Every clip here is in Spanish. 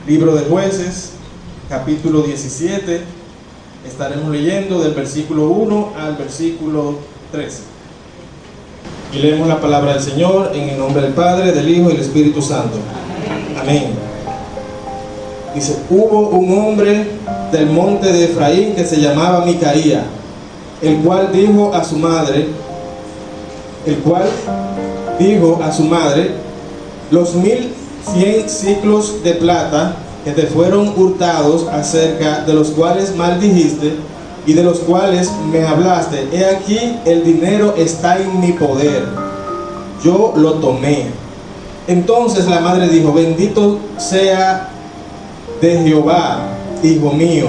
Libro de Jueces, capítulo 17. Estaremos leyendo del versículo 1 al versículo 13. Y leemos la palabra del Señor en el nombre del Padre, del Hijo y del Espíritu Santo. Amén. Dice: hubo un hombre del monte de Efraín que se llamaba Micaía, el cual dijo a su madre, los 1100 siclos de plata que te fueron hurtados, acerca de los cuales maldijiste y de los cuales me hablaste, he aquí el dinero está en mi poder, yo lo tomé. Entonces la madre dijo: bendito sea de Jehová, hijo mío.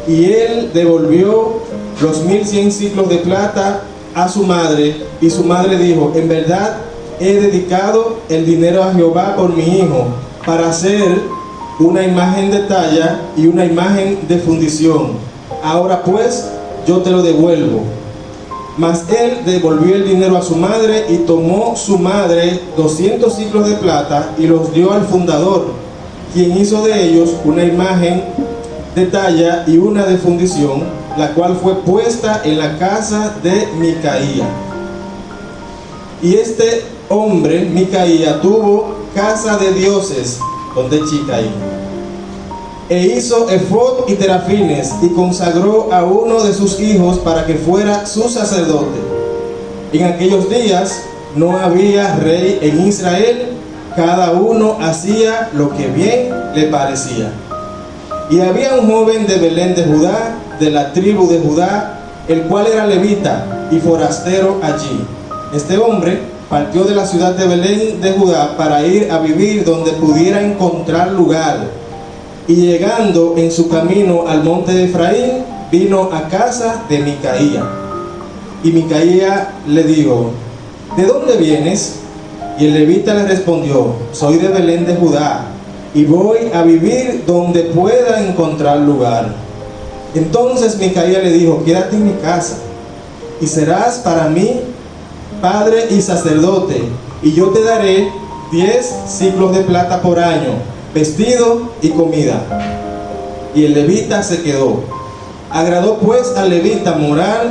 Y él devolvió los 1100 siclos de plata a su madre, y su madre dijo: en verdad he dedicado el dinero a Jehová por mi hijo, para hacer una imagen de talla y una imagen de fundición. Ahora pues yo te lo devuelvo. Mas él devolvió el dinero a su madre, y tomó su madre 200 siclos de plata y los dio al fundador, quien hizo de ellos una imagen de talla y una de fundición, la cual fue puesta en la casa de Micaía. Y este hombre, Micaía, tuvo casa de dioses, donde Chicaí, e hizo efod y terafines, y consagró a uno de sus hijos para que fuera su sacerdote. En aquellos días no había rey en Israel, cada uno hacía lo que bien le parecía. Y había un joven de Belén de Judá, de la tribu de Judá, el cual era levita y forastero allí. Este hombre partió de la ciudad de Belén de Judá para ir a vivir donde pudiera encontrar lugar. Y llegando en su camino al monte de Efraín, vino a casa de Micaía. Y Micaía le dijo: ¿de dónde vienes? Y el levita le respondió: soy de Belén de Judá, y voy a vivir donde pueda encontrar lugar. Entonces Micaía le dijo: quédate en mi casa, y serás para mí padre y sacerdote, y yo te daré 10 siclos de plata por año, vestido y comida. Y el levita se quedó. Agradó pues al levita morar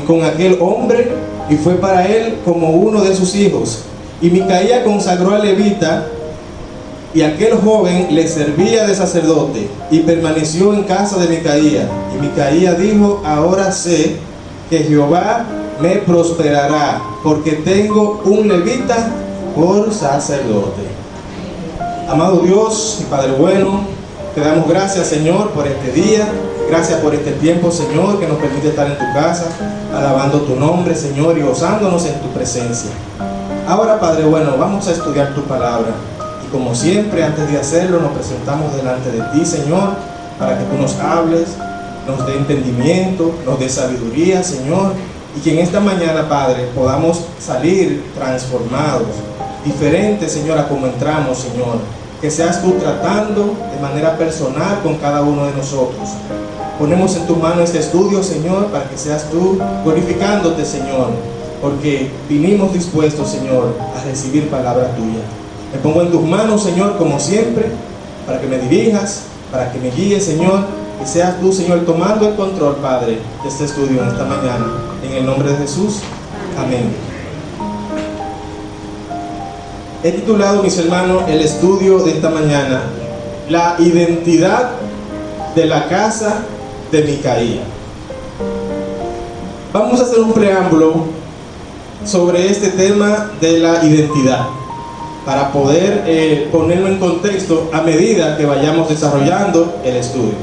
con aquel hombre, y fue para él como uno de sus hijos. Y Micaía consagró al levita, y aquel joven le servía de sacerdote, y permaneció en casa de Micaía. Y Micaía dijo: ahora sé que Jehová me prosperará, porque tengo un levita por sacerdote. Amado Dios y Padre bueno, te damos gracias, Señor, por este día. Gracias por este tiempo, Señor, que nos permite estar en tu casa, alabando tu nombre, Señor, y gozándonos en tu presencia. Ahora, Padre bueno, vamos a estudiar tu palabra. Y como siempre, antes de hacerlo, nos presentamos delante de ti, Señor, para que tú nos hables, nos dé entendimiento, nos dé sabiduría, Señor, y que en esta mañana, Padre, podamos salir transformados, diferentes, Señor, a como entramos, Señor. Que seas tú tratando de manera personal con cada uno de nosotros. Ponemos en tu mano este estudio, Señor, para que seas tú glorificándote, Señor, porque vinimos dispuestos, Señor, a recibir palabra tuya. Me pongo en tus manos, Señor, como siempre, para que me dirijas, para que me guíes, Señor, y seas tú, Señor, tomando el control, Padre, de este estudio en esta mañana. En el nombre de Jesús, amén. He titulado, mis hermanos, el estudio de esta mañana: la identidad de la casa de Micaía. Vamos a hacer un preámbulo sobre este tema de la identidad, para poder ponerlo en contexto a medida que vayamos desarrollando el estudio.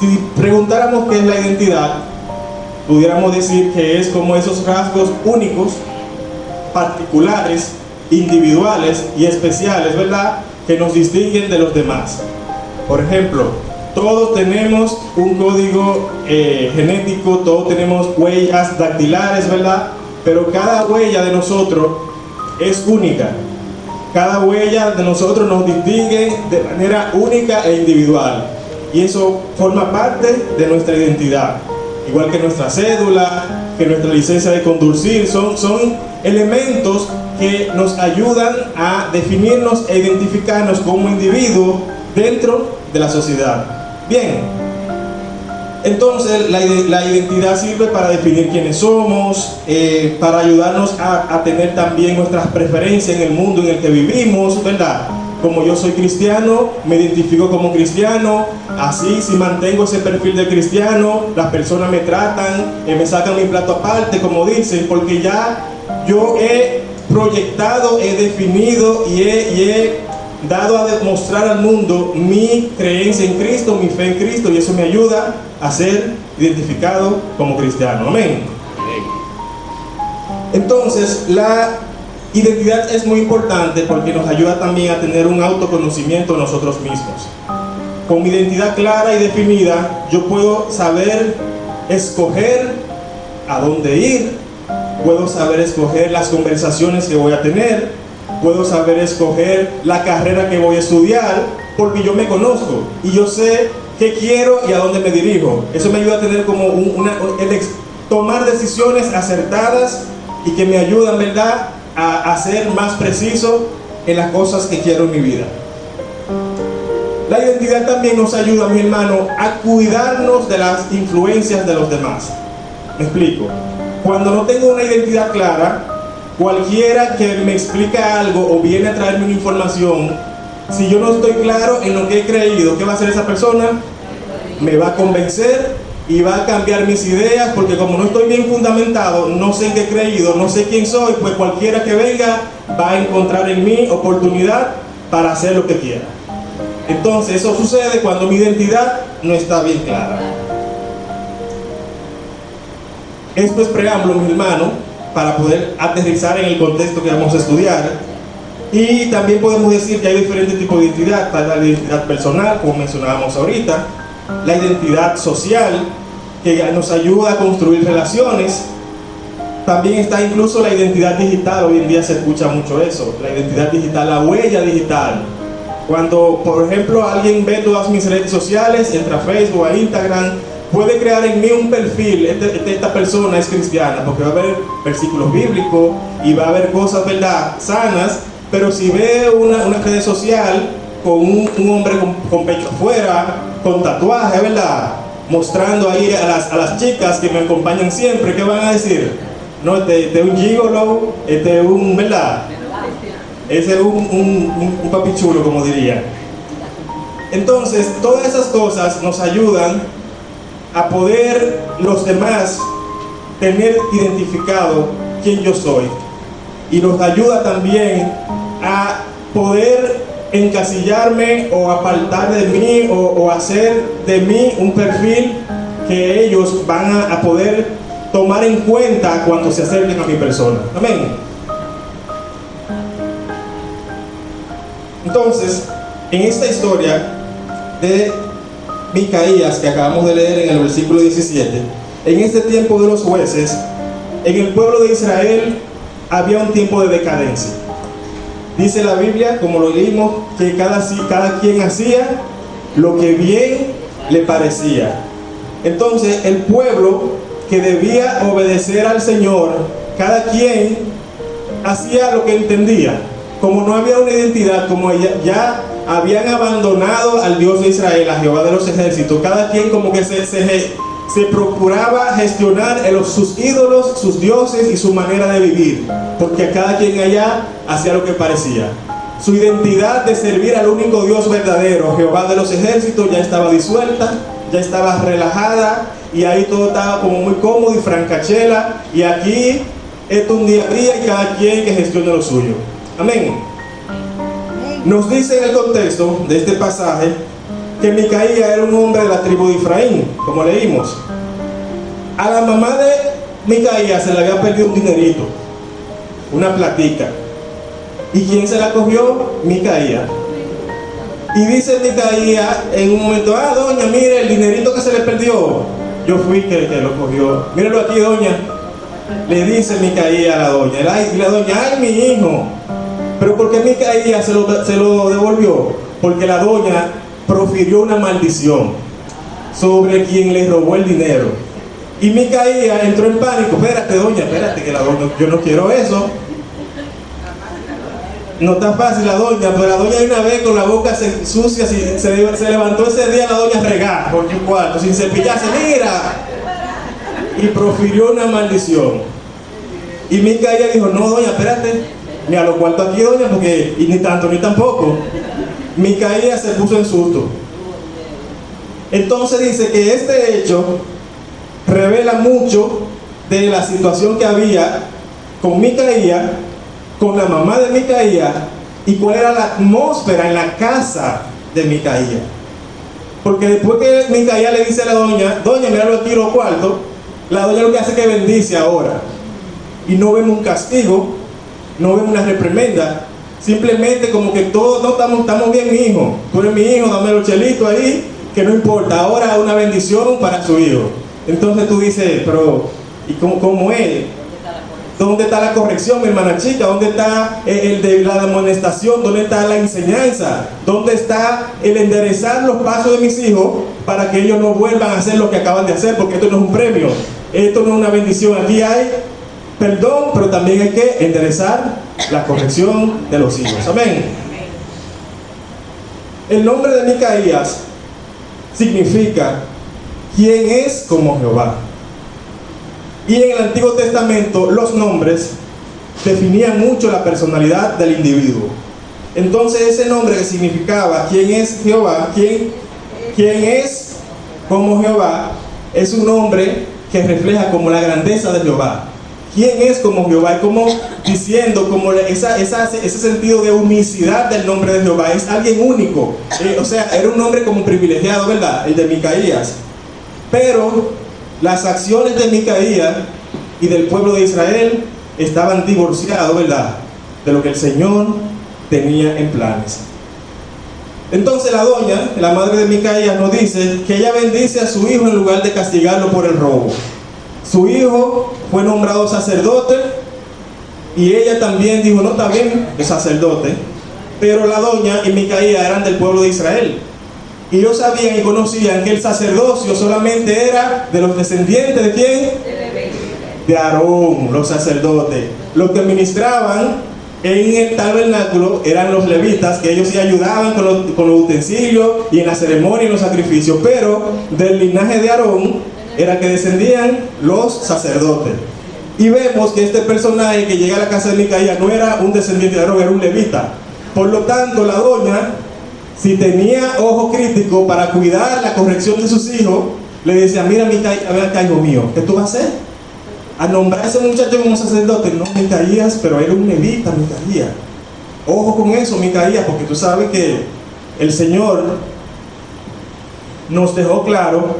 Si preguntáramos qué es la identidad, pudiéramos decir que es como esos rasgos únicos, particulares, individuales y especiales, ¿verdad?, que nos distinguen de los demás. Por ejemplo, todos tenemos un código genético, todos tenemos huellas dactilares, ¿verdad? Pero cada huella de nosotros es única. Cada huella de nosotros nos distingue de manera única e individual. Y eso forma parte de nuestra identidad. Igual que nuestra cédula, que nuestra licencia de conducir, son elementos que nos ayudan a definirnos e identificarnos como individuos dentro de la sociedad. Bien, entonces la identidad sirve para definir quiénes somos, para ayudarnos a tener también nuestras preferencias en el mundo en el que vivimos, ¿verdad? Como yo soy cristiano, me identifico como cristiano, así si mantengo ese perfil de cristiano, las personas me tratan, me sacan mi plato aparte, como dicen, porque ya yo he proyectado, he definido y he dado a demostrar al mundo mi creencia en Cristo, mi fe en Cristo, y eso me ayuda a ser identificado como cristiano. Amén. Entonces, la identidad es muy importante porque nos ayuda también a tener un autoconocimiento de nosotros mismos. Con mi identidad clara y definida, yo puedo saber escoger a dónde ir, puedo saber escoger las conversaciones que voy a tener, puedo saber escoger la carrera que voy a estudiar, porque yo me conozco y yo sé qué quiero y a dónde me dirijo. Eso me ayuda a tener como tomar decisiones acertadas y que me ayudan, ¿verdad?, a ser más preciso en las cosas que quiero en mi vida. La identidad también nos ayuda, mi hermano, a cuidarnos de las influencias de los demás. Me explico. Cuando no tengo una identidad clara, cualquiera que me explica algo o viene a traerme una información, si yo no estoy claro en lo que he creído, ¿qué va a hacer esa persona? Me va a convencer y va a cambiar mis ideas, porque como no estoy bien fundamentado, no sé en qué he creído, no sé quién soy, pues cualquiera que venga va a encontrar en mí oportunidad para hacer lo que quiera. Entonces eso sucede cuando mi identidad no está bien clara. Esto es preámbulo, mi hermano, para poder aterrizar en el contexto que vamos a estudiar. Y también podemos decir que hay diferentes tipos de identidad. Está la identidad personal, como mencionábamos ahorita, la identidad social, que nos ayuda a construir relaciones. También está incluso la identidad digital. Hoy en día se escucha mucho eso, la identidad digital, la huella digital. Cuando, por ejemplo, alguien ve todas mis redes sociales, entra a Facebook, a Instagram, puede crear en mí un perfil. Esta persona es cristiana, porque va a haber versículos bíblicos y va a haber cosas, ¿verdad?, sanas. Pero si ve una red social con un hombre con pecho afuera, con tatuaje, ¿verdad?, mostrando ahí a las chicas que me acompañan siempre, ¿qué van a decir? No, este es un gigolo, este es un, ¿verdad?, ese es un papi chulo, como diría. Entonces, todas esas cosas nos ayudan a poder los demás tener identificado quién yo soy. Y nos ayuda también a poder encasillarme o apartar de mí o hacer de mí un perfil que ellos van a poder tomar en cuenta cuando se acerquen a mi persona. Amén. Entonces, en esta historia de Micaías que acabamos de leer en el versículo 17, en este tiempo de los jueces, en el pueblo de Israel había un tiempo de decadencia. Dice la Biblia, como lo leímos, que cada quien hacía lo que bien le parecía. Entonces, el pueblo que debía obedecer al Señor, cada quien hacía lo que entendía. Como no había una identidad, como ya habían abandonado al Dios de Israel, a Jehová de los ejércitos, cada quien como que se procuraba gestionar sus ídolos, sus dioses y su manera de vivir, porque cada quien allá hacía lo que parecía. Su identidad de servir al único Dios verdadero, Jehová de los ejércitos, ya estaba disuelta, ya estaba relajada, y ahí todo estaba como muy cómodo y francachela, y aquí esto un día a día y cada quien que gestione lo suyo. Amén. Nos dice en el contexto de este pasaje que Micaías era un hombre de la tribu de Efraín, como leímos. A la mamá de Micaías se le había perdido un dinerito, una platica. ¿Y quién se la cogió? Micaías. Y dice Micaías en un momento: doña, mire el dinerito que se le perdió, yo fui que lo cogió, míralo aquí, doña. Le dice Micaías a la doña, y la doña: ay, mi hijo. Pero ¿por qué Micaías se lo devolvió? Porque la doña profirió una maldición sobre quien le robó el dinero. Y Micaías entró en pánico: espérate, doña, espérate, que la doña, yo no quiero eso. No está fácil la doña, pero la doña de una vez con la boca sucia, se levantó ese día la doña a regar por su cuarto, sin cepillarse, mira, y profirió una maldición. Y Micaía dijo, no doña, espérate, ni a los cuartos aquí doña, porque y ni tanto ni tampoco. Micaía se puso en susto. Entonces dice que este hecho revela mucho de la situación que había con Micaía, con la mamá de Micaía, y cuál era la atmósfera en la casa de Micaía. Porque después que Micaía le dice a la doña, míralo aquí los cuartos, la doña lo que hace es que bendice ahora. Y no vemos un castigo, no vemos una reprimenda, simplemente como que todos no estamos bien, mi hijo. Tú eres mi hijo, dame los chelitos ahí, que no importa, ahora una bendición para su hijo. Entonces tú dices, pero, ¿y cómo es? ¿Dónde está la corrección, mi hermana chica? ¿Dónde está el de la amonestación? ¿Dónde está la enseñanza? ¿Dónde está el enderezar los pasos de mis hijos para que ellos no vuelvan a hacer lo que acaban de hacer? Porque esto no es un premio, esto no es una bendición. Aquí hay perdón, pero también hay que enderezar la corrección de los hijos. Amén. El nombre de Micaías significa ¿quién es como Jehová? Y en el Antiguo Testamento los nombres definían mucho la personalidad del individuo. Entonces ese nombre que significaba ¿quién es Jehová? ¿Quién es como Jehová? Es un nombre que refleja como la grandeza de Jehová. ¿Quién es como Jehová? Y como diciendo, como ese sentido de unicidad del nombre de Jehová. Es alguien único. O sea, era un nombre como privilegiado, ¿verdad? El de Micaías. Pero las acciones de Micaías y del pueblo de Israel estaban divorciados, ¿verdad?, de lo que el Señor tenía en planes. Entonces la doña, la madre de Micaías, nos dice que ella bendice a su hijo en lugar de castigarlo por el robo. Su hijo fue nombrado sacerdote y ella también dijo, no, está bien, es sacerdote. Pero la doña y Micaías eran del pueblo de Israel. Y ellos sabían y conocían que el sacerdocio solamente era de los descendientes ¿de quién? De Aarón, los sacerdotes. Los que ministraban en el tabernáculo eran los levitas, que ellos sí ayudaban con los utensilios y en la ceremonia y los sacrificios. Pero del linaje de Aarón era que descendían los sacerdotes. Y vemos que este personaje que llega a la casa de Micaías no era un descendiente de Aarón, era un levita. Por lo tanto, la doña, si tenía ojo crítico para cuidar la corrección de sus hijos, le decía, mira Micaías, a ver acá, hijo mío, ¿qué tú vas a hacer? A nombrar a ese muchacho como sacerdote. No, Micaías, pero era un levita, Micaías. Ojo con eso, Micaías, porque tú sabes que el Señor nos dejó claro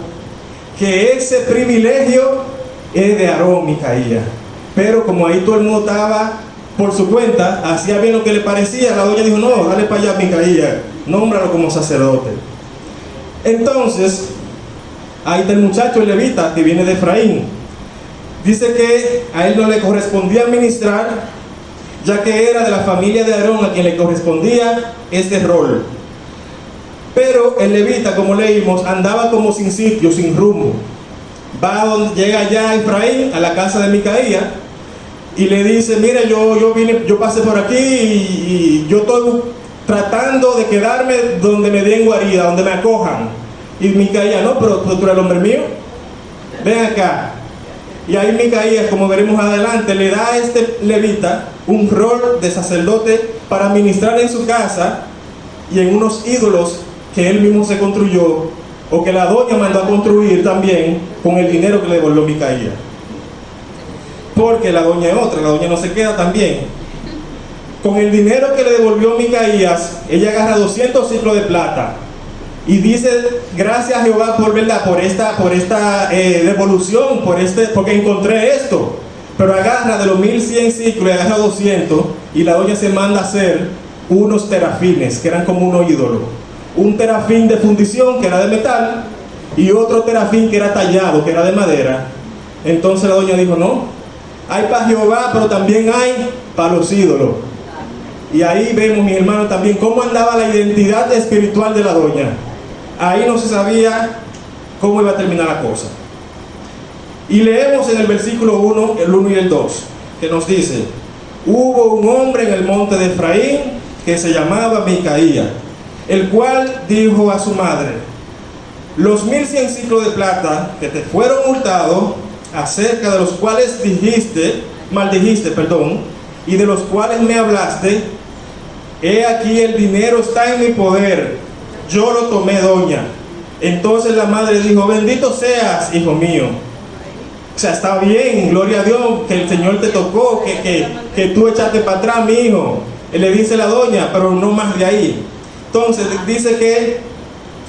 que ese privilegio es de Aarón, Micaías. Pero como ahí todo el mundo estaba por su cuenta, hacía bien lo que le parecía, la doña dijo, no, dale para allá, Micaías, nómbralo como sacerdote. Entonces, ahí está el muchacho, el levita, que viene de Efraín. Dice que a él no le correspondía ministrar, ya que era de la familia de Aarón a quien le correspondía este rol. Pero el levita, como leímos, andaba como sin sitio, sin rumbo. Llega allá a Efraín, a la casa de Micaías, y le dice, mira, yo pasé por aquí y yo estoy tratando de quedarme donde me den guarida, donde me acojan. Y Micaías, no, pero tú eres el hombre mío, ven acá. Y ahí Micaías, como veremos adelante, le da a este levita un rol de sacerdote para ministrar en su casa y en unos ídolos que él mismo se construyó, o que la doña mandó a construir también con el dinero que le devolvió Micaías. Porque la doña es otra, la doña no se queda también. Con el dinero que le devolvió Micaías, ella agarra 200 ciclos de plata y dice, gracias a Jehová por verdad, por esta devolución, porque encontré esto. Pero agarra de los 1100 ciclos y agarra 200, y la doña se manda a hacer unos terafines, que eran como unos ídolos. Un terafín de fundición, que era de metal, y otro terafín que era tallado, que era de madera. Entonces la doña dijo, no, hay para Jehová, pero también hay para los ídolos. Y ahí vemos, mis hermanos, también cómo andaba la identidad espiritual de la doña. Ahí no se sabía cómo iba a terminar la cosa. Y leemos en el versículo 1, el 1 y el 2, que nos dice, hubo un hombre en el monte de Efraín que se llamaba Micaía, el cual dijo a su madre: los 1100 ciclos de plata que te fueron hurtados, acerca de los cuales maldijiste, y de los cuales me hablaste, he aquí el dinero está en mi poder, yo lo tomé, doña. Entonces la madre dijo: bendito seas, hijo mío. O sea, está bien, gloria a Dios, que el Señor te tocó, que tú echaste para atrás, mi hijo. Él le dice la doña, pero no más de ahí. Entonces dice que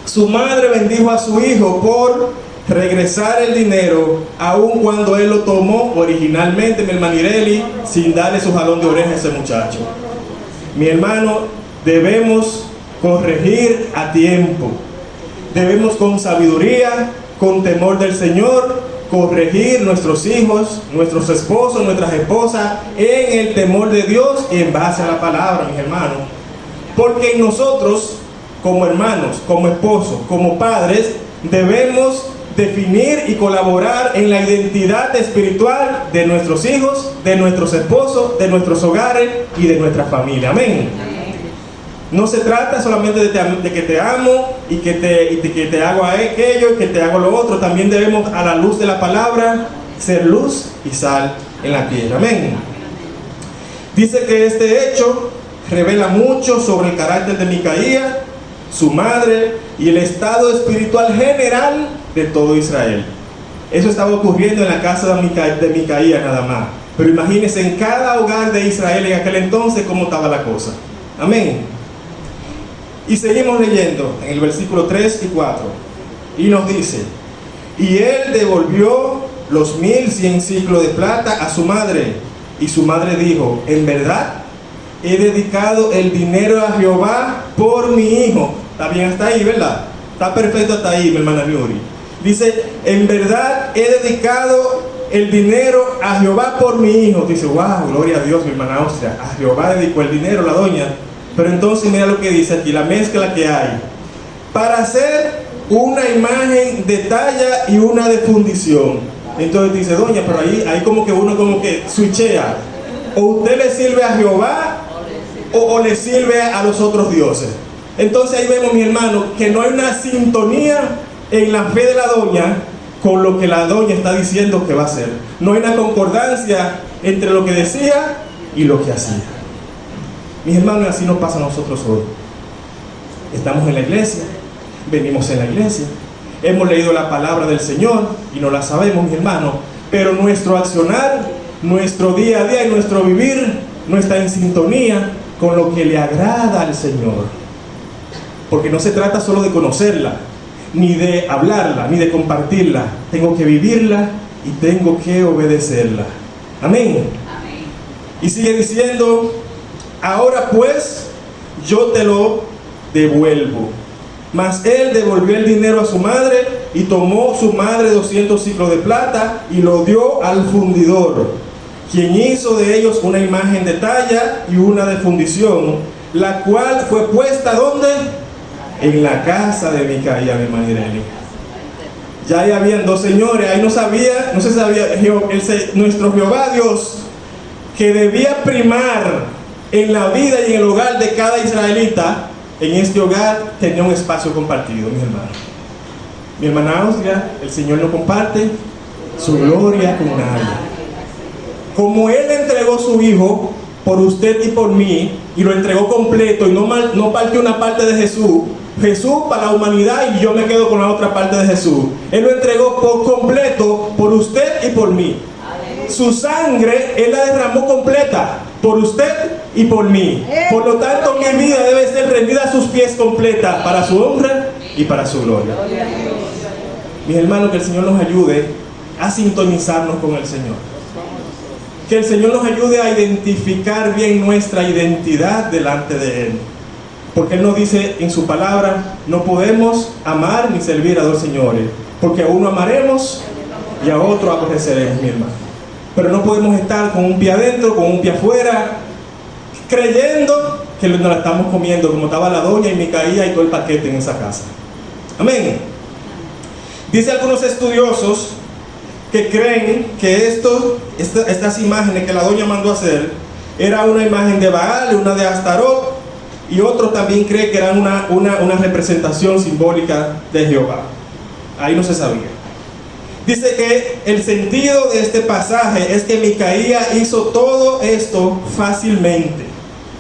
su madre bendijo a su hijo por regresar el dinero, aun cuando él lo tomó originalmente, mi hermano Ireli, sin darle su jalón de oreja a ese muchacho. Mi hermano, debemos corregir a tiempo. Debemos con sabiduría, con temor del Señor, corregir nuestros hijos, nuestros esposos, nuestras esposas, en el temor de Dios y en base a la palabra, mis hermanos. Porque nosotros, como hermanos, como esposos, como padres, debemos definir y colaborar en la identidad espiritual de nuestros hijos, de nuestros esposos, de nuestros hogares y de nuestra familia. Amén. No se trata solamente de que te amo y que te hago aquello y que te hago lo otro. También debemos, a la luz de la palabra, ser luz y sal en la tierra. Amén. Dice que este hecho revela mucho sobre el carácter de Micaía, su madre y el estado espiritual general de todo Israel. Eso estaba ocurriendo en la casa de Micaía nada más. Pero imagínense en cada hogar de Israel en aquel entonces cómo estaba la cosa. Amén. Y seguimos leyendo en el versículo 3 y 4. Y nos dice: y él devolvió los 1100 ciclos de plata a su madre. Y su madre dijo: en verdad he dedicado el dinero a Jehová por mi hijo. Está bien hasta ahí, ¿verdad? Está perfecto hasta ahí, mi hermana Yuri. Dice: en verdad he dedicado el dinero a Jehová por mi hijo. Dice: wow, gloria a Dios, mi hermana Austria. A Jehová dedicó el dinero la doña. Pero entonces mira lo que dice aquí, la mezcla que hay. Para hacer una imagen de talla y una de fundición. Entonces dice: doña, pero ahí como que uno como que switchea. O usted le sirve a Jehová o le sirve a los otros dioses. Entonces ahí vemos, mi hermano, que no hay una sintonía en la fe de la doña con lo que la doña está diciendo que va a hacer. No hay una concordancia entre lo que decía y lo que hacía. Mis hermanos, así nos pasa a nosotros hoy. Estamos en la iglesia, venimos en la iglesia, hemos leído la palabra del Señor y no la sabemos, mis hermanos, pero nuestro accionar, nuestro día a día y nuestro vivir no está en sintonía con lo que le agrada al Señor. Porque no se trata solo de conocerla, ni de hablarla, ni de compartirla. Tengo que vivirla y tengo que obedecerla. Amén. Amén. Y sigue diciendo: ahora pues yo te lo devuelvo. Mas él devolvió el dinero a su madre y tomó su madre 200 ciclos de plata y lo dio al fundidor, quien hizo de ellos una imagen de talla y una de fundición, la cual fue puesta ¿dónde? En la casa de Micaía, mi hermana Ireli. Ya ahí habían dos señores, ahí no se sabía nuestro Jehová Dios, que debía primar en la vida y en el hogar de cada israelita. En este hogar tenía un espacio compartido, mis hermanos. Mi hermana Austria, el Señor no comparte su gloria con nadie. Como Él entregó su Hijo por usted y por mí, y lo entregó completo, y no partió una parte de Jesús para la humanidad, y yo me quedo con la otra parte de Jesús. Él lo entregó por completo por usted y por mí. Su sangre Él la derramó completa por usted y por mí. Por lo tanto, mi vida debe ser rendida a sus pies completa para su honra y para su gloria. Mis hermanos, que el Señor nos ayude a sintonizarnos con el Señor. Que el Señor nos ayude a identificar bien nuestra identidad delante de Él. Porque Él nos dice en su palabra: no podemos amar ni servir a dos señores, porque a uno amaremos y a otro aborreceremos, mi hermano. Pero no podemos estar con un pie adentro, con un pie afuera, creyendo que nos la estamos comiendo, como estaba la doña y Micaía y todo el paquete en esa casa. Amén. Dice algunos estudiosos que creen que estas imágenes que la doña mandó hacer era una imagen de Baal, una de Astarot, y otro también cree que era una representación simbólica de Jehová. Ahí no se sabía. Dice que el sentido de este pasaje es que Micaía hizo todo esto fácilmente,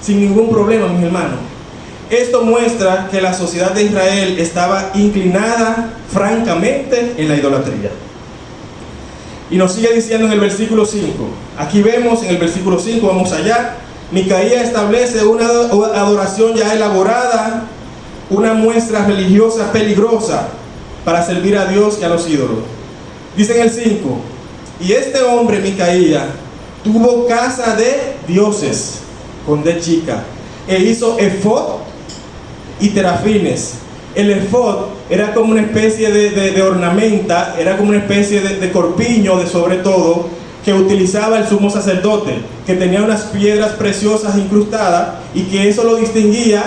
sin ningún problema, mis hermanos. Esto muestra que la sociedad de Israel estaba inclinada francamente en la idolatría. Y nos sigue diciendo en el versículo 5. Aquí vemos en el versículo 5, vamos allá. Micaía establece una adoración ya elaborada, una muestra religiosa peligrosa para servir a Dios y a los ídolos. Dice en el 5, y este hombre Micaía tuvo casa de dioses, con D chica, e hizo efod y terafines. El efod era como una especie de ornamenta, era como una especie de corpiño, de sobre todo, que utilizaba el sumo sacerdote, que tenía unas piedras preciosas incrustadas, y que eso lo distinguía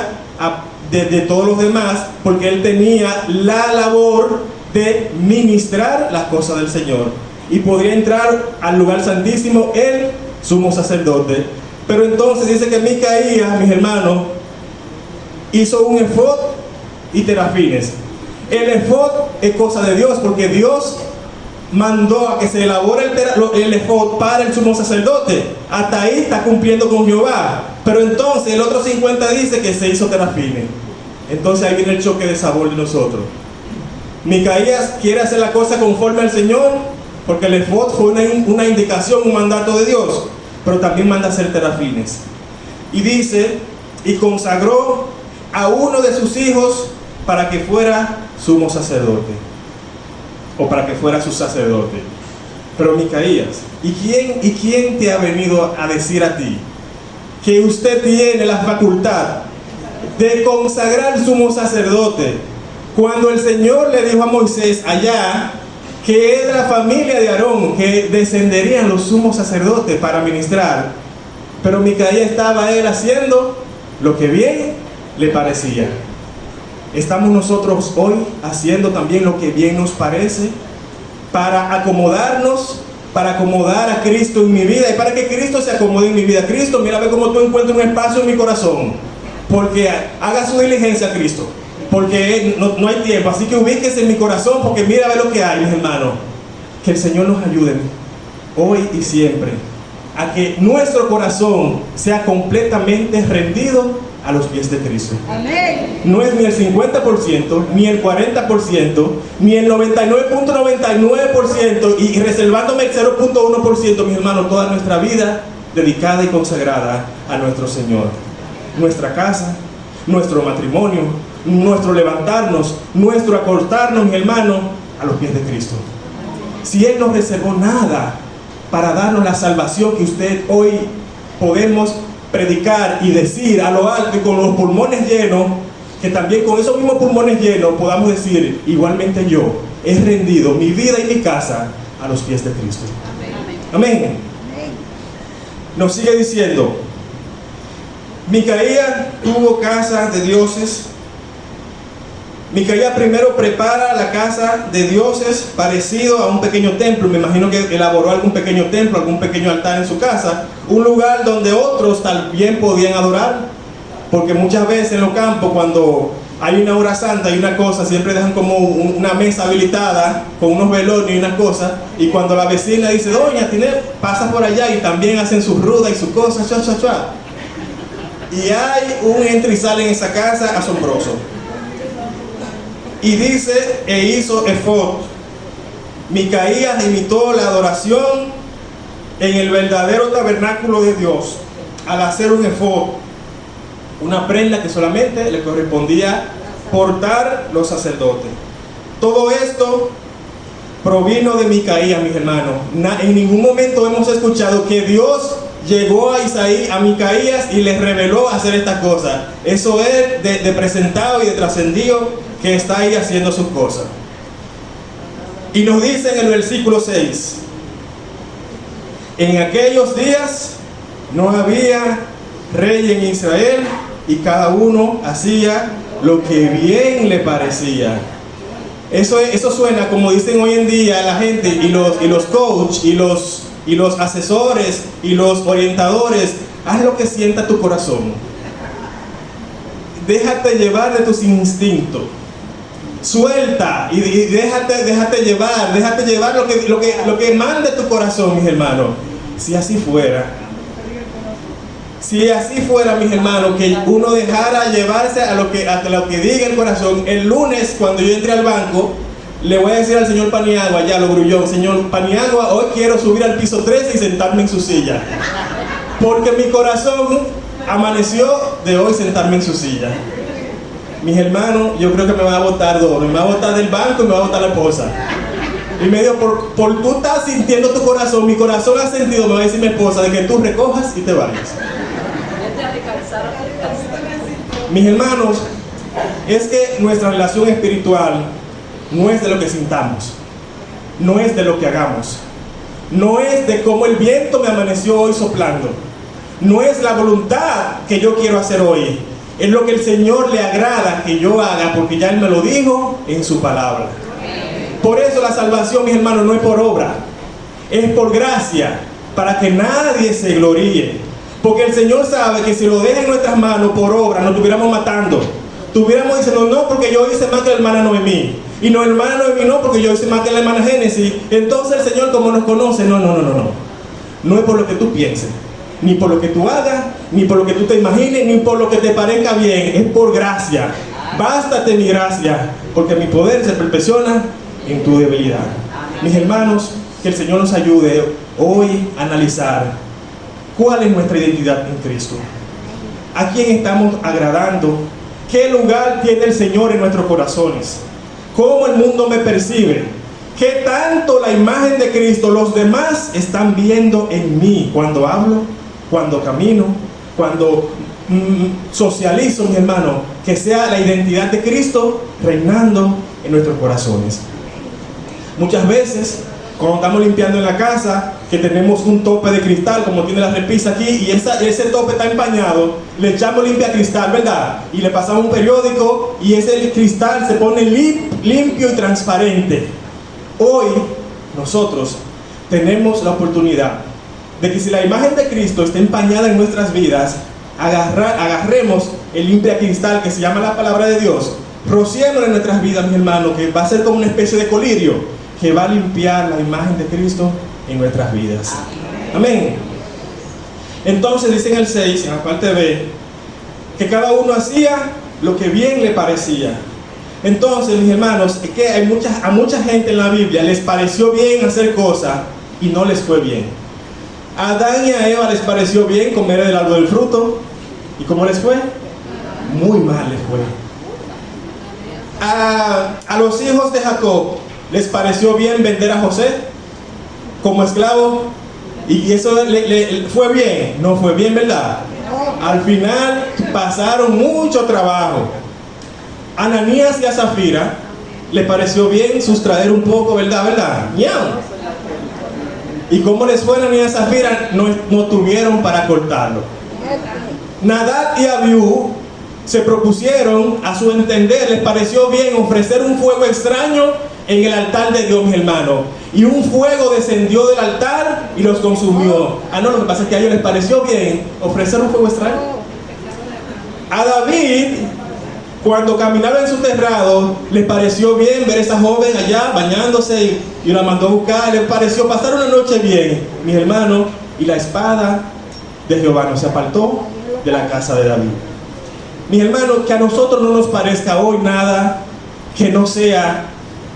de todos los demás, porque él tenía la labor de ministrar las cosas del Señor, y podría entrar al lugar santísimo el sumo sacerdote. Pero entonces dice que Micaía, mis hermanos, hizo un efod y terafines. El efod es cosa de Dios, porque Dios mandó a que se elabore el efod para el sumo sacerdote. Hasta ahí está cumpliendo con Jehová. Pero entonces el otro 50 dice que se hizo terafines. Entonces ahí viene el choque de sabor de nosotros. Micaías quiere hacer la cosa conforme al Señor, porque el efod fue una indicación, un mandato de Dios, pero también manda a hacer terafines. Y dice, y consagró a uno de sus hijos para que fuera sumo sacerdote, o para que fuera su sacerdote. Pero Micaías, ¿y quién te ha venido a decir a ti que usted tiene la facultad de consagrar sumo sacerdote, cuando el Señor le dijo a Moisés allá que es de la familia de Aarón que descenderían los sumos sacerdotes para ministrar? Pero Micaía estaba él haciendo lo que bien le parecía. ¿Estamos nosotros hoy haciendo también lo que bien nos parece para acomodarnos, para acomodar a Cristo en mi vida y para que Cristo se acomode en mi vida? Cristo, mira, ve cómo tú encuentras un espacio en mi corazón, porque haga su diligencia, Cristo, porque no hay tiempo, así que ubíquese en mi corazón, porque mira, ve lo que hay, mis hermanos. Que el Señor nos ayude hoy y siempre a que nuestro corazón sea completamente rendido a los pies de Cristo. Amén. No es ni el 50%, ni el 40%, ni el 99.99%, y reservándome el 0.1%, mis hermanos, toda nuestra vida dedicada y consagrada a nuestro Señor. Nuestra casa, nuestro matrimonio, nuestro levantarnos, nuestro acostarnos, mi hermano, a los pies de Cristo. Si Él no reservó nada para darnos la salvación que usted hoy podemos predicar y decir a lo alto y con los pulmones llenos, que también con esos mismos pulmones llenos podamos decir, igualmente yo he rendido mi vida y mi casa a los pies de Cristo. Amén. Amén. Nos sigue diciendo, Micaía tuvo casa de dioses. Micaía primero prepara la casa de dioses parecido a un pequeño templo. Me imagino que elaboró algún pequeño templo, algún pequeño altar en su casa, un lugar donde otros también podían adorar, porque muchas veces en los campos, cuando hay una hora santa y una cosa, siempre dejan como una mesa habilitada con unos velones y unas cosas, y cuando la vecina dice, doña, pasa por allá, y también hacen sus rudas y sus cosas, y hay un entra y sale en esa casa asombroso. Y dice, e hizo efod. Micaías imitó la adoración en el verdadero tabernáculo de Dios al hacer un efod, una prenda que solamente le correspondía portar los sacerdotes. Todo esto provino de Micaías, mis hermanos. En ningún momento hemos escuchado que Dios llegó a Micaías y les reveló hacer estas cosas. Eso es de presentado y de trascendido, que está ahí haciendo sus cosas. Y nos dice en el versículo 6, en aquellos días no había rey en Israel, y cada uno hacía lo que bien le parecía. Eso suena como dicen hoy en día la gente, y los coach, y los asesores, y los orientadores. haz lo que sienta tu corazón. Déjate llevar de tus instintos. Suelta y déjate llevar lo que mande tu corazón, mis hermanos. Si así fuera, mis hermanos, que uno dejara llevarse a lo que diga el corazón. El lunes, cuando yo entre al banco, le voy a decir al señor Paniagua, allá lo grullón: señor Paniagua, hoy quiero subir al piso 13 y sentarme en su silla, porque mi corazón amaneció de hoy sentarme en su silla. Mis hermanos, yo creo que me va a botar dos: me va a botar del banco y me va a botar la esposa. Y medio por tú estás sintiendo tu corazón, mi corazón ha sentido, me va a decir mi esposa, de que tú recojas y te vayas. Mis hermanos, es que nuestra relación espiritual no es de lo que sintamos, no es de lo que hagamos, no es de cómo el viento me amaneció hoy soplando, no es la voluntad que yo quiero hacer hoy, es lo que el Señor le agrada que yo haga, porque ya Él me lo dijo en su palabra. Por eso la salvación, mis hermanos, no es por obra, es por gracia, para que nadie se gloríe. Porque el Señor sabe que si lo deja en nuestras manos por obra, nos estuviéramos matando. Estuviéramos diciendo: no, porque yo hice más que la hermana Noemí. Y no, hermana Noemí no, porque yo hice más que la hermana Génesis. Entonces el Señor, como nos conoce, no. No es por lo que tú pienses, ni por lo que tú hagas, ni por lo que tú te imagines, ni por lo que te parezca bien. Es por gracia. Bástate mi gracia, porque mi poder se perfecciona en tu debilidad. Mis hermanos, que el Señor nos ayude hoy a analizar cuál es nuestra identidad en Cristo. ¿A quién estamos agradando? ¿Qué lugar tiene el Señor en nuestros corazones? ¿Cómo el mundo me percibe? ¿Qué tanto la imagen de Cristo los demás están viendo en mí cuando hablo, cuando camino, cuando socializo, mi hermano? Que sea la identidad de Cristo reinando en nuestros corazones. Muchas veces, cuando estamos limpiando en la casa, que tenemos un tope de cristal, como tiene la repisa aquí, y ese tope está empañado, le echamos limpia cristal, ¿verdad? Y le pasamos un periódico y ese cristal se pone limpio y transparente. Hoy, nosotros tenemos la oportunidad de que, si la imagen de Cristo está empañada en nuestras vidas, agarremos el limpia cristal que se llama la palabra de Dios, rociémoslo en nuestras vidas, mi hermano, que va a ser como una especie de colirio que va a limpiar la imagen de Cristo en nuestras vidas. Amén. Entonces dice en el 6, en la parte B, que cada uno hacía lo que bien le parecía. Entonces, mis hermanos, es que a mucha gente en la Biblia les pareció bien hacer cosas y no les fue bien. A Adán y a Eva les pareció bien comer del árbol del fruto. ¿Y cómo les fue? Muy mal les fue. A los hijos de Jacob les pareció bien vender a José como esclavo, y eso le fue bien. No fue bien, ¿verdad? Al final pasaron mucho trabajo. A Ananías y a Zafira les pareció bien sustraer un poco, ¿verdad? ¡Miau! ¿Y cómo les fue a Ananías y a Zafira? No tuvieron para cortarlo. Nadab y Abiú se propusieron, a su entender, les pareció bien ofrecer un fuego extraño en el altar de Dios, mis hermanos. Y un fuego descendió del altar y los consumió. No, lo que pasa es que a ellos les pareció bien ofrecer un fuego extraño. A David, cuando caminaba en su terrado, les pareció bien ver a esa joven allá bañándose y la mandó a buscar. Les pareció pasar una noche bien, mis hermanos, y la espada de Jehová no se apartó de la casa de David. Mis hermanos, que a nosotros no nos parezca hoy nada que no sea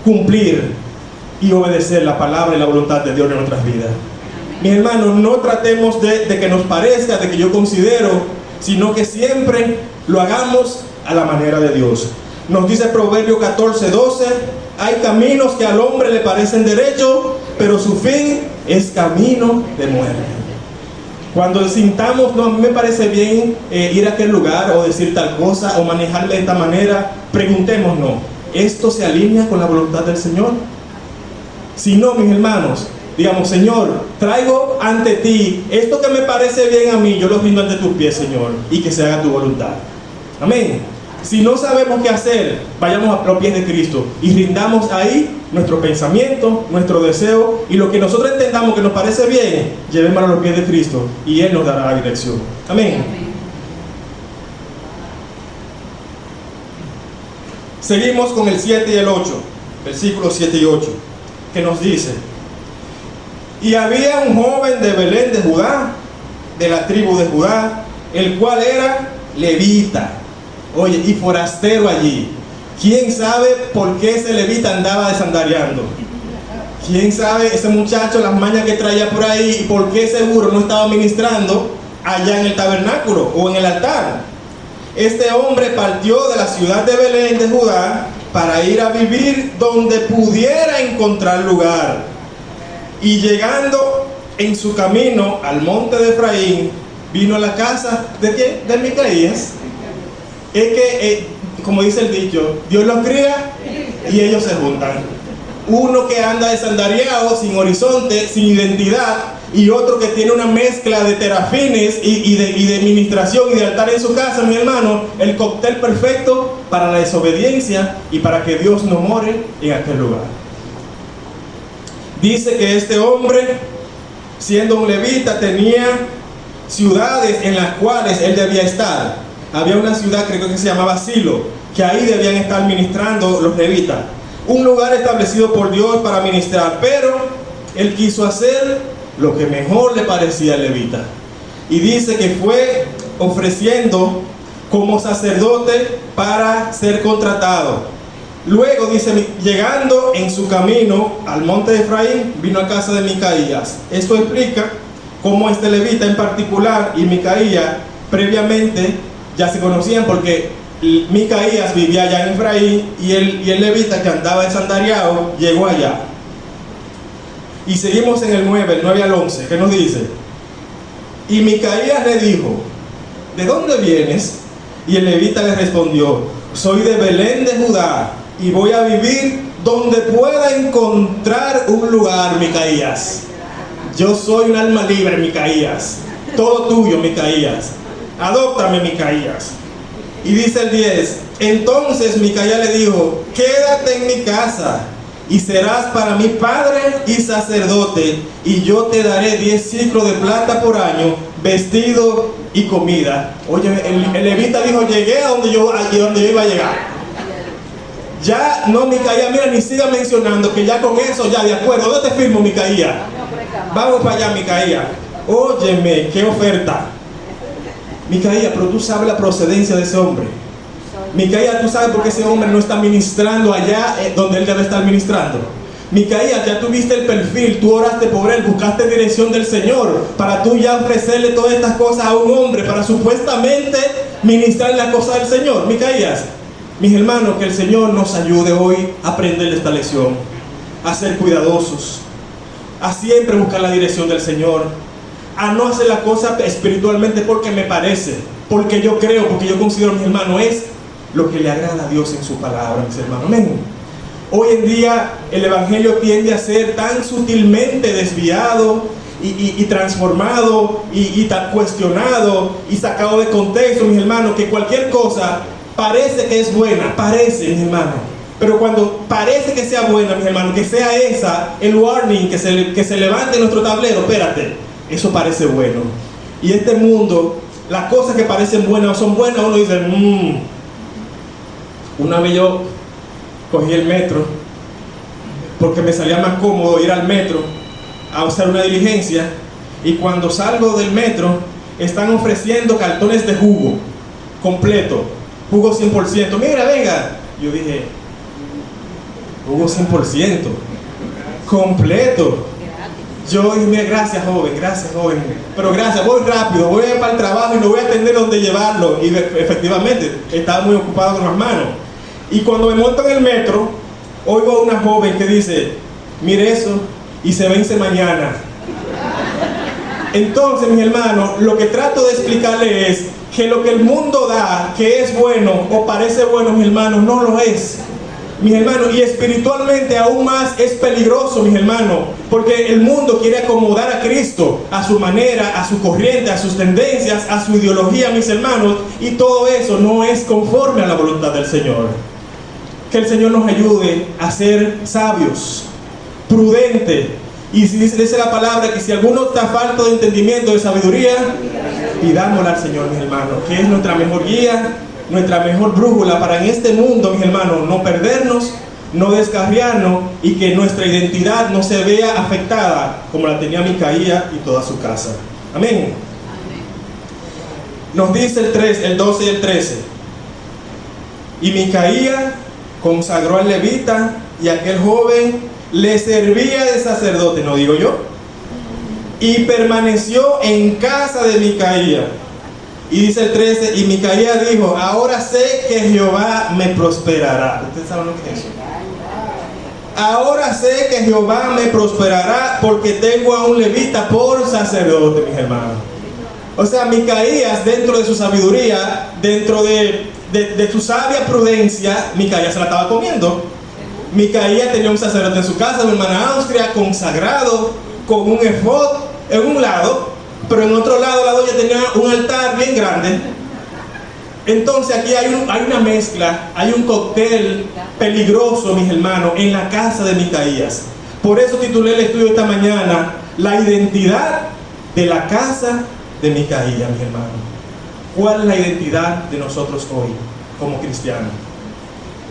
cumplir y obedecer la palabra y la voluntad de Dios en nuestras vidas. Mis hermanos, no tratemos de que nos parezca, de que yo considero, sino que siempre lo hagamos a la manera de Dios. Nos dice Proverbios 14:12: hay caminos que al hombre le parecen derechos, pero su fin es camino de muerte. Cuando sintamos, no, a mí me parece bien ir a aquel lugar o decir tal cosa o manejarle de esta manera, preguntémonos, ¿esto se alinea con la voluntad del Señor? Si no, mis hermanos, digamos: Señor, traigo ante ti esto que me parece bien a mí, yo lo rindo ante tus pies, Señor, y que se haga tu voluntad. Amén. Si no sabemos qué hacer, vayamos a los pies de Cristo y rindamos ahí nuestro pensamiento, nuestro deseo, y lo que nosotros entendamos que nos parece bien, llevémoslo a los pies de Cristo y Él nos dará la dirección. Amén. Seguimos con el 7 y el 8, versículos 7 y 8, que nos dice: y había un joven de Belén de Judá, de la tribu de Judá, el cual era levita, oye, y forastero allí. ¿Quién sabe por qué ese levita andaba desandariando? ¿Quién sabe ese muchacho las mañas que traía por ahí y por qué seguro no estaba ministrando allá en el tabernáculo o en el altar? Este hombre partió de la ciudad de Belén de Judá para ir a vivir donde pudiera encontrar lugar. Y llegando en su camino al monte de Efraín, vino a la casa ¿de quién? De Micaías. Es que, como dice el dicho, Dios los cría y ellos se juntan. Uno que anda desandariado, sin horizonte, sin identidad, y otro que tiene una mezcla de terafines y de ministración y de altar en su casa, mi hermano, el cóctel perfecto para la desobediencia y para que Dios no more en aquel lugar. Dice que este hombre, siendo un levita, tenía ciudades en las cuales él debía estar. Había una ciudad, creo que se llamaba Silo, que ahí debían estar ministrando los levitas. Un lugar establecido por Dios para ministrar, pero él quiso hacer lo que mejor le parecía al levita. Y dice que fue ofreciendo como sacerdote para ser contratado. Luego dice, llegando en su camino al monte de Efraín, vino a casa de Micaías. Esto explica cómo este levita en particular y Micaías previamente ya se conocían, porque Micaías vivía allá en Efraín y el levita que andaba desandariado llegó allá. Y seguimos en el 9 al 11, que nos dice: y Micaías le dijo, ¿de dónde vienes? Y el levita le respondió, soy de Belén de Judá y voy a vivir donde pueda encontrar un lugar, Micaías. Yo soy un alma libre, Micaías. Todo tuyo, Micaías. Adóptame, Micaías. Y dice el 10, entonces Micaías le dijo, quédate en mi casa y serás para mí padre y sacerdote, y yo te daré 10 ciclos de plata por año, vestido y comida. Oye, el levita dijo, llegué a donde yo iba a llegar. Ya no, Micaías, mira, ni siga mencionando, que ya con eso, ya de acuerdo. ¿Dónde te firmo, Micaías? Vamos para allá, Micaías. Óyeme, qué oferta. Micaías, pero tú sabes la procedencia de ese hombre. Micaías, tú sabes por qué ese hombre no está ministrando allá donde él debe estar ministrando. Micaías, ya tuviste el perfil, tú oraste por él, buscaste dirección del Señor para tú ya ofrecerle todas estas cosas a un hombre para supuestamente ministrar las cosas del Señor. Micaías, mis hermanos, que el Señor nos ayude hoy a aprender esta lección, a ser cuidadosos, a siempre buscar la dirección del Señor, a no hacer la cosa espiritualmente porque me parece, porque yo creo, porque yo considero, mis hermanos, es lo que le agrada a Dios en su palabra, mis hermanos. Amén. Hoy en día el evangelio tiende a ser tan sutilmente desviado y transformado y tan cuestionado y sacado de contexto, mis hermanos, que cualquier cosa parece que es buena, parece, mis hermanos. Pero cuando parece que sea buena, mis hermanos, que sea esa el warning que se levante en nuestro tablero, espérate, eso parece bueno. Y este mundo, las cosas que parecen buenas o son buenas, uno dice, Una vez yo cogí el metro porque me salía más cómodo ir al metro a hacer una diligencia, y cuando salgo del metro están ofreciendo cartones de jugo completo, jugo 100%. Mira, venga. Yo dije, jugo 100% completo. Yo dije, mira, gracias joven, pero gracias, voy rápido, voy a ir para el trabajo y no voy a atender dónde llevarlo. Y efectivamente estaba muy ocupado con las manos. Y cuando me monto en el metro, oigo a una joven que dice, mire eso, y se vence mañana. Entonces, mis hermanos, lo que trato de explicarle es que lo que el mundo da, que es bueno o parece bueno, mis hermanos, no lo es. Mis hermanos, y espiritualmente aún más es peligroso, mis hermanos, porque el mundo quiere acomodar a Cristo a su manera, a su corriente, a sus tendencias, a su ideología, mis hermanos, y todo eso no es conforme a la voluntad del Señor. Que el Señor nos ayude a ser sabios, prudentes, y si dice la palabra que si alguno está falto de entendimiento, de sabiduría, pidámosla al Señor, mis hermanos, que es nuestra mejor guía, nuestra mejor brújula para en este mundo, mis hermanos, no perdernos, no descarriarnos y que nuestra identidad no se vea afectada como la tenía Micaías y toda su casa. Amén. Nos dice el 12 y el 13. Y Micaías consagró al levita y aquel joven le servía de sacerdote, no digo yo, y permaneció en casa de Micaías. Y dice el 13, y Micaías dijo, ahora sé que Jehová me prosperará. ¿Ustedes saben lo que es eso? Ahora sé que Jehová me prosperará porque tengo a un levita por sacerdote, mis hermanos. O sea, Micaías, dentro de su sabiduría, dentro de su sabia prudencia, Micaías se la estaba comiendo. Micaías tenía un sacerdote en su casa, mi hermana Austria, consagrado, con un efod en un lado, pero en otro lado la doña tenía un altar bien grande. Entonces aquí hay una mezcla, hay un cóctel peligroso, mis hermanos, en la casa de Micaías. Por eso titulé el estudio esta mañana, la identidad de la casa de Micaías, mis hermanos. ¿Cuál es la identidad de nosotros hoy como cristianos?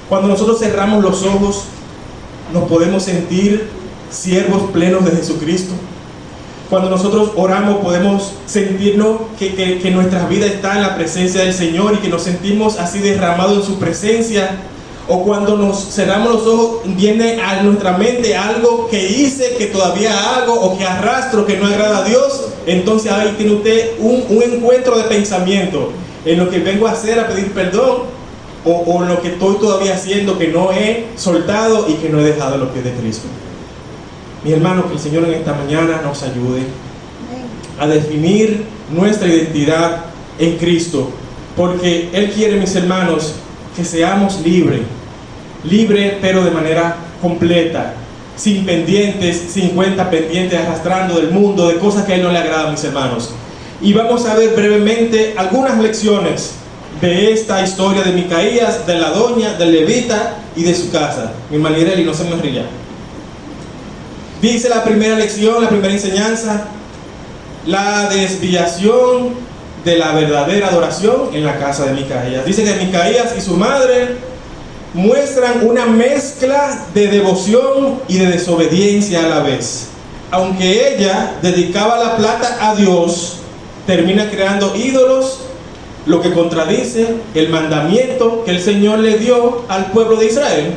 Cuando nosotros cerramos los ojos, nos podemos sentir siervos plenos de Jesucristo. Cuando nosotros oramos podemos sentirnos que nuestra vida está en la presencia del Señor y que nos sentimos así derramados en su presencia. O cuando nos cerramos los ojos viene a nuestra mente algo que hice, que todavía hago o que arrastro, que no agrada a Dios. Entonces ahí tiene usted un encuentro de pensamiento en lo que vengo a hacer, a pedir perdón, o en lo que estoy todavía haciendo que no he soltado y que no he dejado en los pies de Cristo. Mi hermano, que el Señor en esta mañana nos ayude a definir nuestra identidad en Cristo, porque Él quiere, mis hermanos, que seamos libres pero de manera completa, sin pendientes, sin cuentas pendientes, arrastrando del mundo, de cosas que a Él no le agradan, mis hermanos. Y vamos a ver brevemente algunas lecciones de esta historia de Micaías, de la doña, del levita y de su casa. Mi hermano Ireli, no se me ría. Dice la primera lección, la primera enseñanza, la desviación de la verdadera adoración en la casa de Micaías. Dice que Micaías y su madre muestran una mezcla de devoción y de desobediencia a la vez. Aunque ella dedicaba la plata a Dios, termina creando ídolos, lo que contradice el mandamiento que el Señor le dio al pueblo de Israel,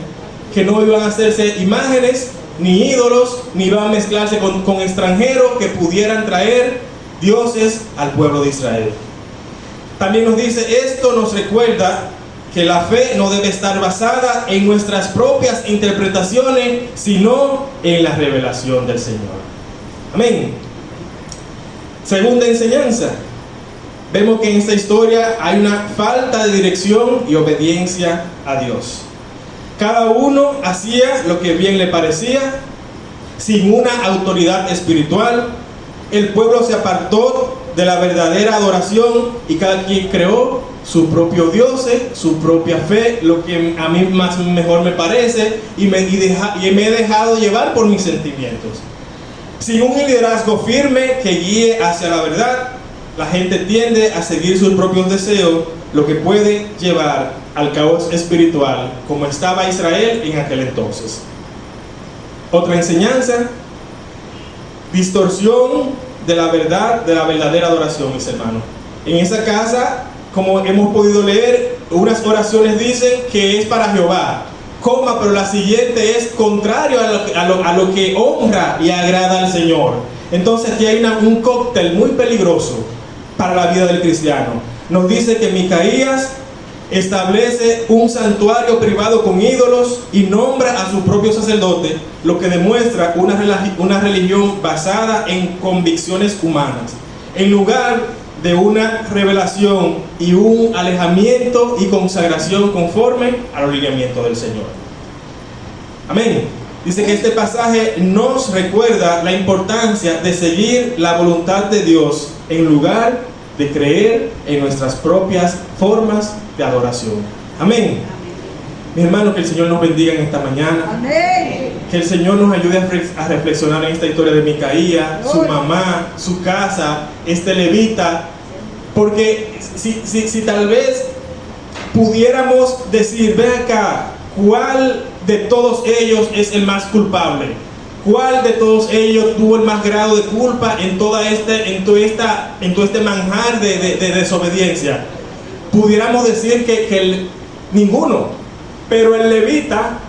que no iban a hacerse imágenes ni ídolos, ni iban a mezclarse con extranjeros que pudieran traer dioses al pueblo de Israel. También nos dice, esto nos recuerda que la fe no debe estar basada en nuestras propias interpretaciones, sino en la revelación del Señor. Amén. Segunda enseñanza. Vemos que en esta historia hay una falta de dirección y obediencia a Dios. Cada uno hacía lo que bien le parecía, sin una autoridad espiritual. El pueblo se apartó de la verdadera adoración y cada quien creó su propio Dios, su propia fe, lo que a mí más mejor me parece, y me he dejado llevar por mis sentimientos. Sin un liderazgo firme que guíe hacia la verdad, la gente tiende a seguir sus propios deseos, lo que puede llevar al caos espiritual, como estaba Israel en aquel entonces. Otra enseñanza, distorsión de la verdad, de la verdadera adoración, mis hermanos. En esa casa, como hemos podido leer, unas oraciones dicen que es para Jehová, pero la siguiente es contrario a lo que honra y agrada al Señor. Entonces aquí hay un cóctel muy peligroso para la vida del cristiano. Nos dice que Micaías establece un santuario privado con ídolos y nombra a su propio sacerdote, lo que demuestra una religión basada en convicciones humanas, en lugar de una revelación y un alejamiento y consagración conforme al alineamiento del Señor. Amén. Dice que este pasaje nos recuerda la importancia de seguir la voluntad de Dios en lugar de creer en nuestras propias formas de adoración. Amén. Mi hermano, que el Señor nos bendiga en esta mañana. Amén. Que el Señor nos ayude a reflexionar en esta historia de Micaía, su mamá, su casa, este levita. Porque si tal vez pudiéramos decir, ven acá, ¿cuál de todos ellos es el más culpable? ¿Cuál de todos ellos tuvo el más grado de culpa en todo este manjar de desobediencia? Pudiéramos decir que ninguno, pero el levita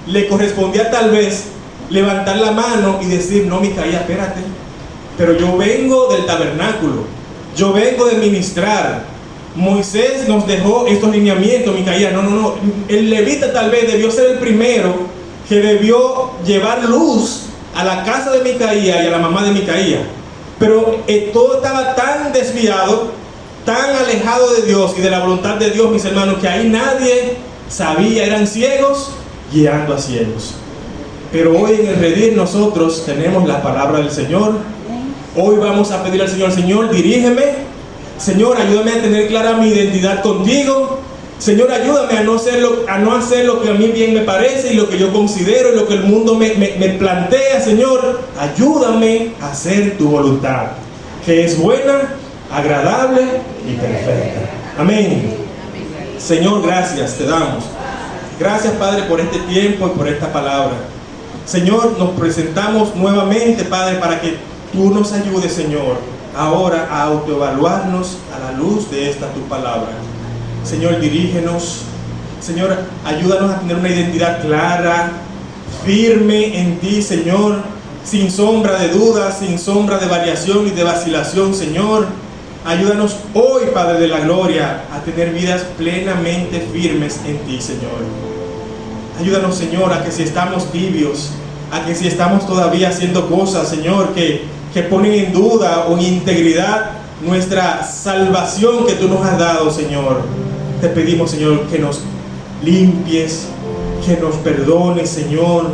le correspondía tal vez levantar la mano y decir, no, Micaía, espérate, pero yo vengo del tabernáculo, yo vengo de ministrar. Moisés nos dejó estos lineamientos, Micaía. No. El levita tal vez debió ser el primero que debió llevar luz a la casa de Micaía y a la mamá de Micaía. Pero todo estaba tan desviado, tan alejado de Dios y de la voluntad de Dios, mis hermanos, que ahí nadie sabía, eran ciegos guiando a ciegos. Pero hoy en el Redir nosotros tenemos la palabra del Señor. Hoy vamos a pedir al Señor, Señor, dirígeme. Señor, ayúdame a tener clara mi identidad contigo. Señor, ayúdame a no hacer lo que a mí bien me parece y lo que yo considero y lo que el mundo me plantea. Señor, ayúdame a hacer tu voluntad, que es buena, agradable y perfecta. Amén. Señor, gracias te damos. Gracias, Padre, por este tiempo y por esta palabra. Señor, nos presentamos nuevamente, Padre, para que tú nos ayudes, Señor, ahora a autoevaluarnos a la luz de esta tu palabra. Señor, dirígenos. Señor, ayúdanos a tener una identidad clara, firme en ti, Señor, sin sombra de dudas, sin sombra de variación y de vacilación, Señor. Ayúdanos hoy, Padre de la gloria, a tener vidas plenamente firmes en ti, Señor. Ayúdanos, Señor, a que si estamos tibios, a que si estamos todavía haciendo cosas, Señor, que ponen en duda o en integridad nuestra salvación que tú nos has dado, Señor, te pedimos, Señor, que nos limpies, que nos perdones, Señor,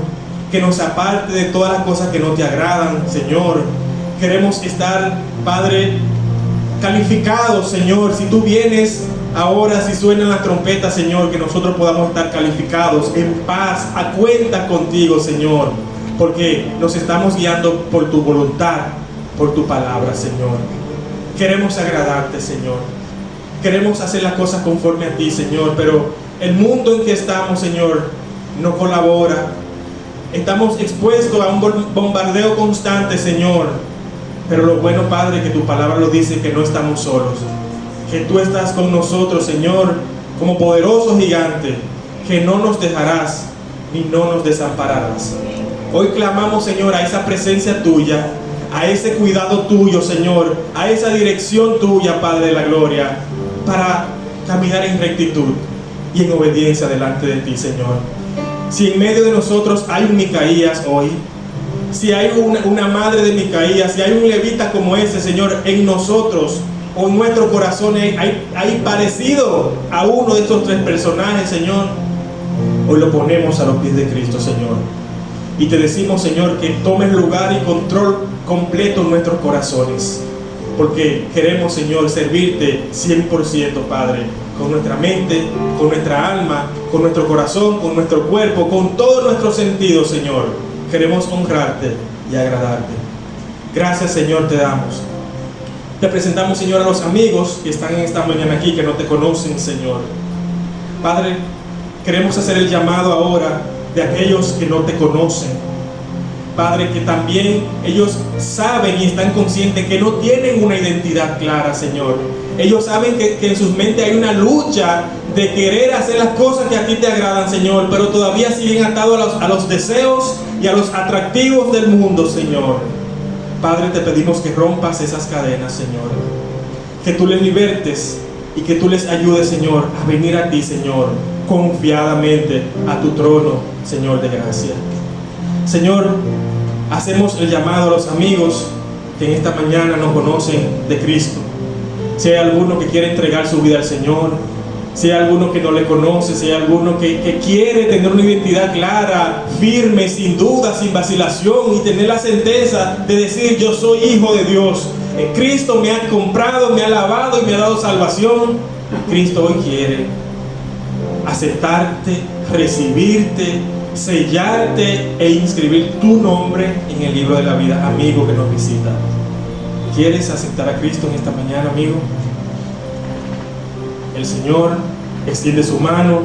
que nos aparte de todas las cosas que no te agradan, Señor. Queremos estar, Padre, calificados, Señor. Si tú vienes ahora, si suenan las trompetas, Señor, que nosotros podamos estar calificados en paz, a cuenta contigo, Señor, porque nos estamos guiando por tu voluntad, por tu palabra, Señor. Queremos agradarte, Señor. Queremos hacer las cosas conforme a ti, Señor, pero el mundo en que estamos, Señor, no colabora. Estamos expuestos a un bombardeo constante, Señor. Pero lo bueno, Padre, que tu palabra lo dice, que no estamos solos, que tú estás con nosotros, Señor, como poderoso gigante, que no nos dejarás ni no nos desampararás. Hoy clamamos, Señor, a esa presencia tuya, a ese cuidado tuyo, Señor, a esa dirección tuya, Padre de la gloria, para caminar en rectitud y en obediencia delante de ti, Señor. Si en medio de nosotros hay un Micaías hoy, si hay una madre de Micaías, si hay un levita como ese, Señor, en nosotros o en nuestro corazón hay parecido a uno de estos tres personajes, Señor, hoy lo ponemos a los pies de Cristo, Señor. Y te decimos, Señor, que tomes lugar y control completo en nuestros corazones, porque queremos, Señor, servirte 100%, Padre, con nuestra mente, con nuestra alma, con nuestro corazón, con nuestro cuerpo, con todos nuestros sentidos, Señor. Queremos honrarte y agradarte. Gracias, Señor, te damos. Te presentamos, Señor, a los amigos que están en esta mañana aquí, que no te conocen, Señor. Padre, queremos hacer el llamado ahora de aquellos que no te conocen. Padre, que también ellos saben y están conscientes que no tienen una identidad clara, Señor. Ellos saben que en sus mentes hay una lucha de querer hacer las cosas que a ti te agradan, Señor, pero todavía siguen atados a los deseos y a los atractivos del mundo, Señor. Padre, te pedimos que rompas esas cadenas, Señor, que tú les libertes y que tú les ayudes, Señor, a venir a ti, Señor, confiadamente a tu trono, Señor de gracia. Señor, hacemos el llamado a los amigos que en esta mañana no conocen de Cristo. Si hay alguno que quiere entregar su vida al Señor, Si hay alguno que no le conoce, si hay alguno que quiere tener una identidad clara, firme, sin duda, sin vacilación, y tener la certeza de decir: yo soy hijo de Dios, Cristo me ha comprado, me ha lavado y me ha dado salvación. Cristo hoy quiere aceptarte, recibirte, sellarte e inscribir tu nombre en el libro de la vida. Amigo que nos visita, ¿quieres aceptar a Cristo en esta mañana, amigo? El Señor extiende su mano